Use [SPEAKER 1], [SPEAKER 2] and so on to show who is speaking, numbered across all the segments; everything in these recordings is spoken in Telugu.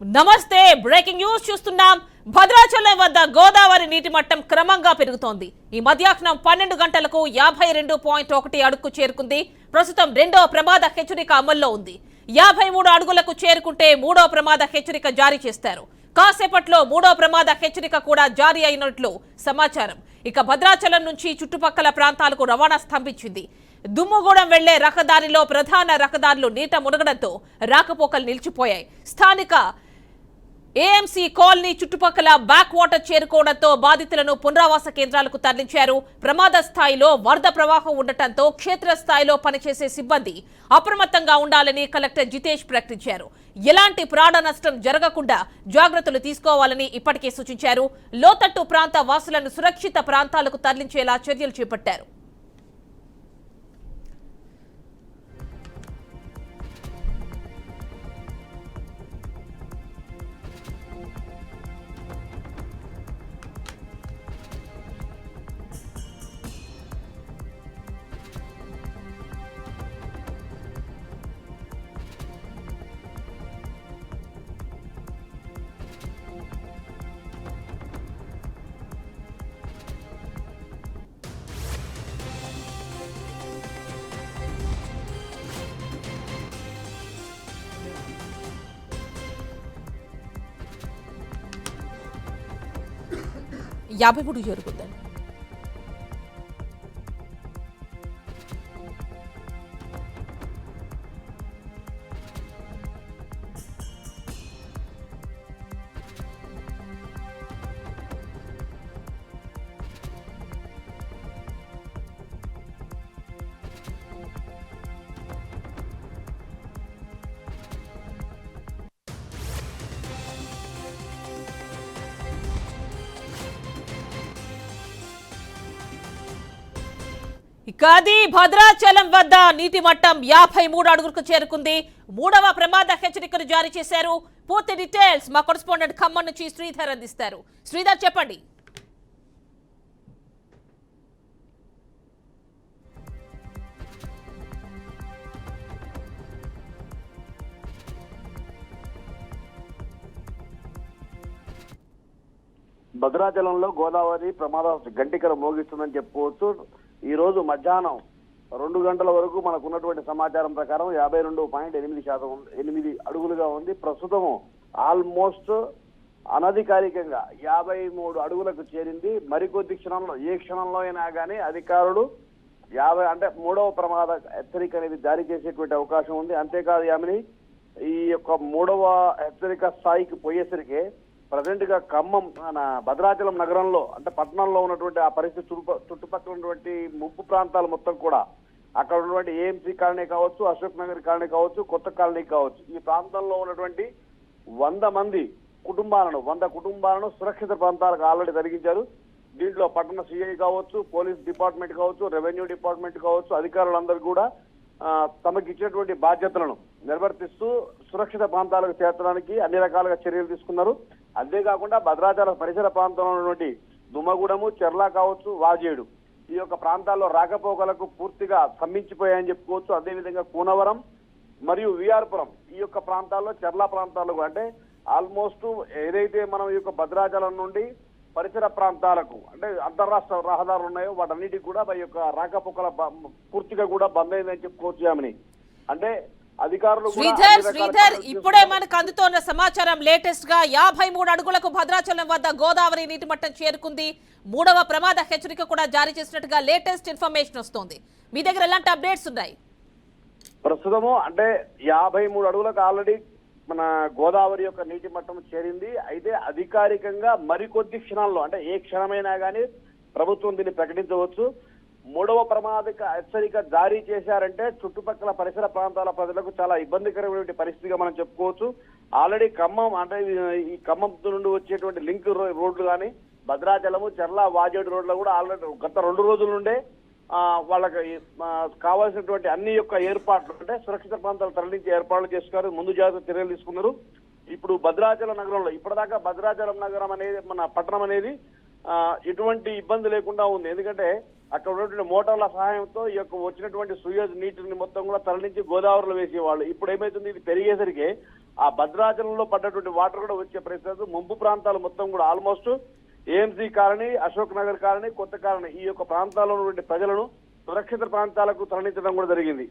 [SPEAKER 1] నమస్తే బ్రేకింగ్ న్యూస్ చూస్తున్నాం. భద్రాచలం వద్ద గోదావరి నీటి మట్టం క్రమంగా పెరుగుతోంది. ఈ మధ్యాహ్నం 12 గంటలకు 52.1 అడుగుకు చేరుకుంది. ప్రస్తుతం రెండో ప్రమాద హెచ్చరిక అమల్లో ఉంది. 53 అడుగులకు చేరుకుంటే మూడో ప్రమాద హెచ్చరిక జారీ చేస్తారు. కాసేపట్లో మూడో ప్రమాద హెచ్చరిక కూడా జారీ అయినట్లు సమాచారం. ఇక భద్రాచలం నుంచి చుట్టుపక్కల ప్రాంతాలకు రవాణా స్తంభించింది. దుమ్ముగూడెం వెళ్లే రహదారిలో ప్రధాన రహదారులు నీట మునగడంతో రాకపోకలు నిలిచిపోయాయి. స్థానిక ఏఎంసీ కాలనీ చుట్టుపక్కల బ్యాక్ వాటర్ చేరుకోవడంతో బాధితులను పునరావాస కేంద్రాలకు తరలించారు. ప్రమాద స్థాయిలో వరద ప్రవాహం ఉండటంతో క్షేత్రస్థాయిలో పనిచేసే సిబ్బంది అప్రమత్తంగా ఉండాలని కలెక్టర్ జితేష్ ప్రకటించారు. ఎలాంటి ప్రాణ నష్టం జరగకుండా జాగ్రత్తలు తీసుకోవాలని ఇప్పటికే సూచించారు. లోతట్టు ప్రాంత వాసులను సురక్షిత ప్రాంతాలకు తరలించేలా చర్యలు చేపట్టారు. యాభై మూడు జరుగుతుంది. ఇకది భద్రాచలం వద్ద నీటి మట్టం 53 అడుగులకు చేరుకుంది. మూడవ ప్రమాద హెచ్చరికను జారీ చేశారు. పూర్తి డీటెయిల్స్ మా కరెస్పాండెంట్ ఖమ్మం నుంచి శ్రీధర్ అందిస్తారు. శ్రీధర్ చెప్పండి.
[SPEAKER 2] భద్రాచలంలో గోదావరి ప్రమాద గంటికర మోగిస్తుందని చెప్పుకోవచ్చు. ఈ రోజు మధ్యాహ్నం 2 గంటల వరకు మనకు ఉన్నటువంటి సమాచారం ప్రకారం 52.8% అడుగులుగా ఉంది. ప్రస్తుతం ఆల్మోస్ట్ అనధికారికంగా 53 అడుగులకు చేరింది. మరికొద్ది క్షణంలో ఏ క్షణంలో అయినా కానీ అధికారులు 50 అంటే మూడవ ప్రమాద హెచ్చరిక అనేది జారీ చేసేటువంటి అవకాశం ఉంది. అంతేకాదు యామిని, ఈ యొక్క మూడవ హెచ్చరిక స్థాయికి పోయేసరికి ప్రజెంట్ గా ఖమ్మం భద్రాచలం నగరంలో అంటే పట్టణంలో ఉన్నటువంటి ఆ పరిస్థితి చుట్టుపక్కల ఉన్నటువంటి ముప్పు ప్రాంతాలు మొత్తం కూడా అక్కడ ఉన్నటువంటి ఏఎంసీ కాలనీ కావచ్చు, అశోక్ నగర్ కాలనీ కావచ్చు, కొత్త కాలనీ కావచ్చు, ఈ ప్రాంతంలో ఉన్నటువంటి 100 కుటుంబాలను సురక్షిత ప్రాంతాలకు ఆల్రెడీ తొలగించారు. దీంట్లో పట్టణ సిఐ కావచ్చు, పోలీస్ డిపార్ట్మెంట్ కావచ్చు, రెవెన్యూ డిపార్ట్మెంట్ కావచ్చు, అధికారులందరూ కూడా తమకి ఇచ్చినటువంటి బాధ్యతలను నిర్వర్తిస్తూ సురక్షిత ప్రాంతాలకు చేర్చడానికి అన్ని రకాలుగా చర్యలు తీసుకున్నారు. అంతేకాకుండా భద్రాచల పరిసర ప్రాంతంలో ఉన్నటువంటి దుమ్మగూడెము, చెర్ల కావచ్చు, వాజేడు ఈ యొక్క ప్రాంతాల్లో రాకపోకలకు పూర్తిగా స్తంభించిపోయాయని చెప్పుకోవచ్చు. అదేవిధంగా కూనవరం మరియు విఆర్పురం ఈ యొక్క ప్రాంతాల్లో చెర్ల ప్రాంతాలకు అంటే ఆల్మోస్ట్ ఏదైతే మనం ఈ యొక్క భద్రాచలం నుండి పరిసర ప్రాంతాలకు అంటే అంతర్రాష్ట్ర రహదారులు ఉన్నాయో వాటన్నిటికి కూడా ఈ యొక్క రాకపోకల పూర్తిగా కూడా బంద్ అయిందని చెప్పుకోవచ్చు. యామిని అంటే అధికారులు
[SPEAKER 1] శ్రీధర్ ఇప్పుడే మనకు అందుతోన్న సమాచారం లేటెస్ట్ గా 53 అడుగులకు భద్రాచలం వద్ద గోదావరి నీటి మట్టం చేరుకుంది. మూడవ ప్రమాద హెచ్చరిక కూడా జారీ చేసినట్టుగా లేటెస్ట్ ఇన్ఫర్మేషన్ వస్తోంది. మీ దగ్గర ఎలాంటి అప్డేట్స్ ఉన్నాయి?
[SPEAKER 2] ప్రస్తుతము అంటే 53 అడుగులకు ఆల్రెడీ మన గోదావరి యొక్క నీటి మట్టం చేరింది. అయితే అధికారికంగా మరికొద్ది క్షణాల్లో అంటే ఏ క్షణమైనా కానీ ప్రభుత్వం దీన్ని ప్రకటించవచ్చు. మూడవ ప్రమాద హెచ్చరిక జారీ చేశారంటే చుట్టుపక్కల పరిసర ప్రాంతాల ప్రజలకు చాలా ఇబ్బందికరమైన పరిస్థితిగా మనం చెప్పుకోవచ్చు. ఆల్రెడీ ఖమ్మం అంటే ఈ ఖమ్మం నుండి వచ్చేటువంటి లింక్ రోడ్లు కానీ భద్రాచలము, చెర్ల, వాజేడు రోడ్లు కూడా ఆల్రెడీ గత 2 రోజుల నుండే వాళ్ళకి కావాల్సినటువంటి అన్ని యొక్క ఏర్పాట్లు అంటే సురక్షిత ప్రాంతాలు తరలించి ఏర్పాట్లు చేసుకున్నారు. ముందు జాగ్రత్త చర్యలు తీసుకున్నారు. ఇప్పుడు భద్రాచలం నగరంలో ఇప్పటిదాకా భద్రాచలం నగరం అనేది మన పట్టణం అనేది ఎటువంటి ఇబ్బంది లేకుండా ఉంది. ఎందుకంటే అక్కడ ఉన్నటువంటి మోటార్ల సహాయంతో ఈ యొక్క వచ్చినటువంటి సూయజ్ నీటిని మొత్తం కూడా తరలించి గోదావరిలో వేసేవాళ్ళు. ఇప్పుడు ఏమైతుంది, ఇది పెరిగేసరికి ఆ భద్రాచలంలో పడ్డటువంటి వాటర్ కూడా వచ్చే పరిస్థితి. ముంపు ప్రాంతాలు మొత్తం కూడా almost AMC colony, Ashok Nagar colony, కొత్త కాలనీ ఈ యొక్క ప్రాంతాల్లో ఉన్నటువంటి ప్రజలను సురక్షిత ప్రాంతాలకు తరలించడం కూడా జరిగింది.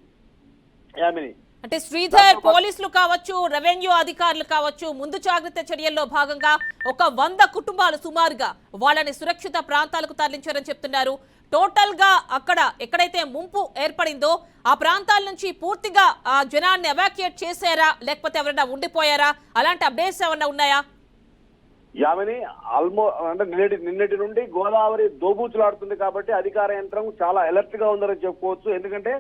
[SPEAKER 2] యామిని,
[SPEAKER 1] అంటే శ్రీధర్, పోలీసులు కావచ్చు, రెవెన్యూ అధికారులు కావచ్చు, ముందు జాగ్రత్త చర్యల్లో భాగంగా ఒక 100 కుటుంబాలు సుమారుగా వాళ్ళని సురక్షిత ప్రాంతాలకు తరలించారని చెప్తున్నారు. టోటల్ గా అక్కడ ఎక్కడైతే ముంపు ఏర్పడిందో ఆ ప్రాంతాల నుంచి పూర్తిగా ఆ జనాన్ని ఎవాక్యుయేట్ చేశారా, లేకపోతే ఎవరైనా ఉండిపోయారా? అలాంటి అప్డేట్స్ ఏమన్నా ఉన్నాయా?
[SPEAKER 2] యామిని, అంటే నిన్నటి నుండి గోదావరి దోబూచులాడుతుంది కాబట్టి అధికార యంత్రం చాలా అలర్ట్ గా ఉందని చెప్పుకోవచ్చు. ఎందుకంటే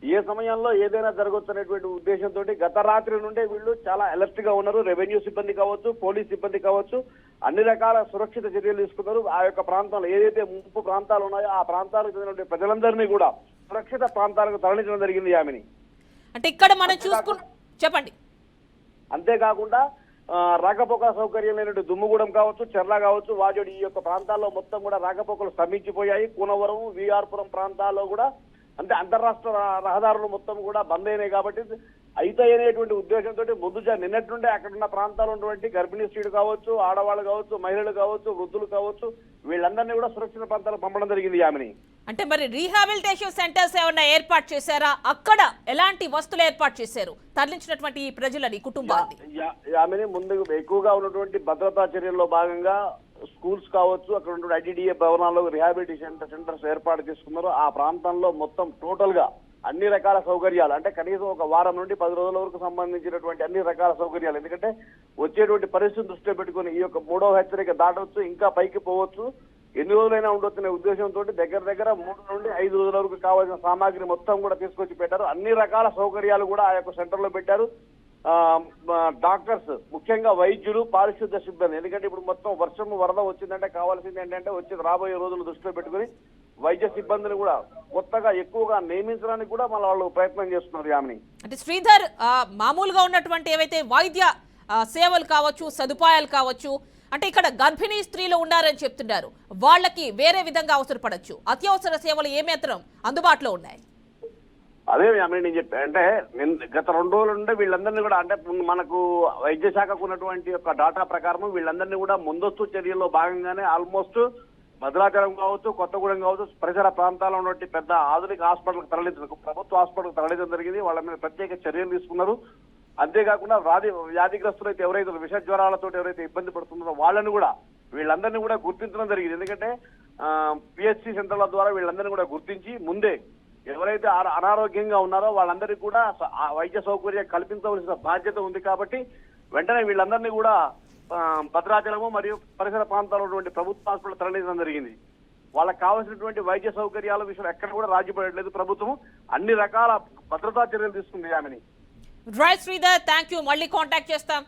[SPEAKER 2] ఏ సమయంలో ఏదైనా జరగవచ్చు అనేటువంటి ఉద్దేశంతో గత రాత్రి నుండే వీళ్ళు చాలా అలర్ట్ గా ఉన్నారు. రెవెన్యూ సిబ్బంది కావచ్చు, పోలీస్ సిబ్బంది కావచ్చు, అన్ని రకాల సురక్షిత చర్యలు తీసుకున్నారు. ఆ యొక్క ప్రాంతంలో ఏదైతే ముంపు ప్రాంతాలు ఉన్నాయో ఆ ప్రాంతాలకు చెందిన ప్రజలందరినీ కూడా సురక్షిత ప్రాంతాలకు తరలించడం జరిగింది. యామిని,
[SPEAKER 1] అంటే ఇక్కడ మనం చెప్పండి.
[SPEAKER 2] అంతేకాకుండా రాకపోకల సౌకర్యం లేనట్టు దుమ్ముగూడెం కావచ్చు, చెర్ల కావచ్చు, వాజోడి ఈ యొక్క ప్రాంతాల్లో మొత్తం కూడా రాకపోకలు స్తంభించిపోయాయి. కూనవరం, విఆర్పురం ప్రాంతాల్లో కూడా అంటే అంతర్రాష్ట్ర రహదారులు మొత్తం కూడా బంద్ అయినాయి. కాబట్టి అయితాయనేటువంటి ఉద్దేశంతో నిన్నటి నుండి అక్కడ ఉన్న ప్రాంతాల్లో ఉన్నటువంటి గర్భిణీ స్త్రీలు కావచ్చు, ఆడవాళ్ళు కావచ్చు, మహిళలు కావచ్చు, వృద్ధులు కావచ్చు, వీళ్ళందరినీ కూడా సురక్షిత ప్రాంతాలకు పంపడం జరిగింది. యామిని,
[SPEAKER 1] అంటే మరి రీహాబిలిటేషన్ సెంటర్స్ ఏమన్నా ఏర్పాటు చేశారా? అక్కడ ఎలాంటి వస్తువులు ఏర్పాటు చేశారు తరలించినటువంటి ఈ ప్రజలని, కుటుంబాన్ని?
[SPEAKER 2] యామిని, ముందు ఎక్కువగా ఉన్నటువంటి భద్రతా చర్యల్లో భాగంగా స్కూల్స్ కావచ్చు, అక్కడ ఉన్న ఐటీడీఏ భవనాల్లో రిహాబిలిటేషన్ సెంటర్స్ ఏర్పాటు చేసుకున్నారు. ఆ ప్రాంతంలో మొత్తం టోటల్ గా అన్ని రకాల సౌకర్యాలు, అంటే కనీసం ఒక వారం నుండి 10 రోజుల వరకు సంబంధించినటువంటి అన్ని రకాల సౌకర్యాలు. ఎందుకంటే వచ్చేటువంటి పరిస్థితిని దృష్టిలో పెట్టుకుని ఈ యొక్క 3వ హెచ్చరిక దాటవచ్చు, ఇంకా పైకి పోవచ్చు, ఎన్ని రోజులైనా ఉండొచ్చు అనే ఉద్దేశంతో దగ్గర 3 నుండి 5 రోజుల వరకు కావాల్సిన సామాగ్రి మొత్తం కూడా తీసుకొచ్చి పెట్టారు. అన్ని రకాల సౌకర్యాలు కూడా ఆ యొక్క సెంటర్ లో పెట్టారు. డాక్టర్స్, ముఖ్యంగా వైద్యులు, పారిశుద్ధ్య సిబ్బంది, ఎందుకంటే ఇప్పుడు మొత్తం వర్షం వరద వచ్చిందంటే కావాల్సింది ఏంటంటే వచ్చి రాబోయే రోజులు దృష్టిలో పెట్టుకుని వైద్య సిబ్బందిని కూడా కొత్తగా ఎక్కువగా నియమించడానికి కూడా మన వాళ్ళు ప్రయత్నం చేస్తున్నారు. యామిని,
[SPEAKER 1] అంటే శ్రీధర్, మామూలుగా ఉన్నటువంటి ఏవైతే వైద్య సేవలు కావచ్చు, సదుపాయాలు కావచ్చు, అంటే ఇక్కడ గర్భిణీ స్త్రీలు ఉన్నారని చెప్తున్నారు, వాళ్ళకి వేరే విధంగా అవసరపడచ్చు. అత్యవసర సేవలు ఏమాత్రం అందుబాటులో ఉన్నాయి?
[SPEAKER 2] అదే యామిని, నేను చెప్పా అంటే గత 2 రోజుల నుండి వీళ్ళందరినీ కూడా అంటే మనకు వైద్య శాఖకు ఉన్నటువంటి యొక్క డాటా ప్రకారం వీళ్ళందరినీ కూడా ముందస్తు చర్యల్లో భాగంగానే ఆల్మోస్ట్ భద్రాచలం కావచ్చు, కొత్తగూడెం కావచ్చు, పరిసర ప్రాంతాల్లో ఉన్నటువంటి పెద్ద ఆధునిక హాస్పిటల్కి తరలించడం, ప్రభుత్వ హాస్పిటల్కి తరలించడం జరిగింది. వాళ్ళ మీద ప్రత్యేక చర్యలు తీసుకున్నారు. అంతేకాకుండా వ్యాధిగ్రస్తులు అయితే ఎవరైతే విష జ్వరాలతో ఎవరైతే ఇబ్బంది పడుతున్నారో వాళ్ళని కూడా వీళ్ళందరినీ కూడా గుర్తించడం జరిగింది. ఎందుకంటే పిహెచ్సి సెంటర్ల ద్వారా వీళ్ళందరినీ కూడా గుర్తించి ముందే ఎవరైతే అనారోగ్యంగా ఉన్నారో వాళ్ళందరికీ కూడా వైద్య సౌకర్యం కల్పించవలసిన బాధ్యత ఉంది. కాబట్టి వెంటనే వీళ్ళందరినీ కూడా భద్రాచలము మరియు పరిసర ప్రాంతాల్లో ఉన్నటువంటి ప్రభుత్వ హాస్పిటల్ తరలించడం జరిగింది. వాళ్ళకి కావాల్సినటువంటి వైద్య సౌకర్యాల విషయంలో ఎక్కడ కూడా రాజీ పడట్లేదు. ప్రభుత్వం అన్ని రకాల భద్రతా చర్యలు తీసుకుంది. Yamini,
[SPEAKER 1] right Sridhar, thank you. మళ్ళీ కాంటాక్ట్ చేస్తాం.